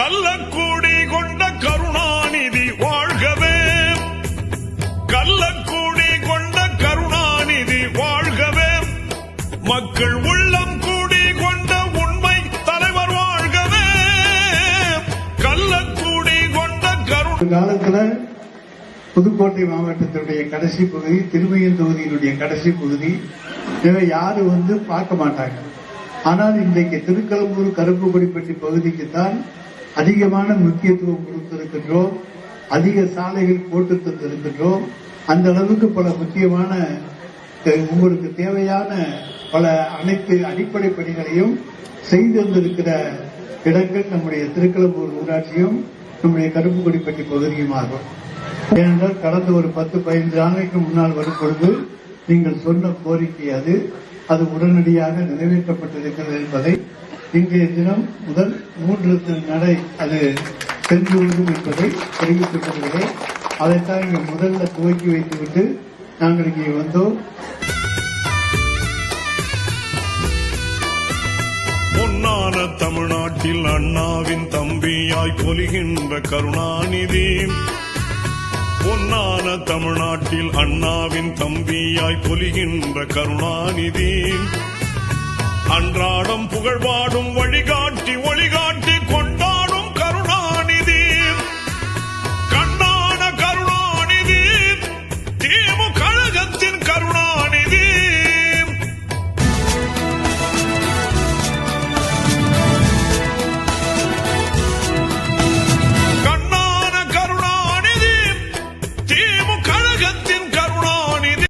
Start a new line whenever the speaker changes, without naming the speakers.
கள்ளக்கூடி கொண்ட கருணாநிதி வாழ்கவே, கள்ளக்கூடி கொண்ட கருணாநிதி வாழ்கவே, மக்கள் உள்ளம் கூடி கொண்ட உண்மை தலைவர் வாழ்கவே, கள்ளக்கூடி கொண்ட
காலத்துல புதுக்கோட்டை மாவட்டத்தினுடைய கடைசி பகுதி, திருமையன் தொகுதியினுடைய கடைசி பகுதி, இதை யாரும் பார்க்க மாட்டாங்க. ஆனால் இன்றைக்கு திருக்கலம்பூர் கருப்புக்கொடிப்பட்டி பகுதிக்கு தான் அதிகமான முக்கியத்துவம் கொடுத்திருக்கின்றோம். அதிக சாலைகள் போட்டு தந்திருக்கின்றோம். அந்த அளவுக்கு பல முக்கியமான உங்களுக்கு தேவையான பல அனைத்து அடிப்படை பணிகளையும் செய்து வந்திருக்கிற இடங்கள் நம்முடைய திருக்கலம்பூர் ஊராட்சியும் நம்முடைய கருப்புக்கொடிப்பட்டி பகுதியுமாகும். ஏனென்றால் கடந்த ஒரு 10-15 ஆண்டுக்கு முன்னால் வரும் பொழுது நீங்கள் சொன்ன கோரிக்கை அது உடனடியாக நிறைவேற்றப்பட்டிருக்கிறது என்பதை இன்றைய தினம் முதல் 3 நடை அது சென்றுள்ளது என்பதை தெரிவித்துக் கொள்கிறேன். அதைத்தான் இங்கே முதல்ல துவக்கி வைத்துவிட்டு நாங்கள் இங்கே வந்தோம்.
பொன்னான தமிழ்நாட்டில் அண்ணாவின் தம்பியாய் பொலிகின்ற கருணாநிதி, பொன்னான தமிழ்நாட்டில் அண்ணாவின் தம்பியாய் பொலிகின்ற கருணாநிதி, அன்றாடம் புகழ்பாடும் வழிகாட்டி ஒளிகாட்டி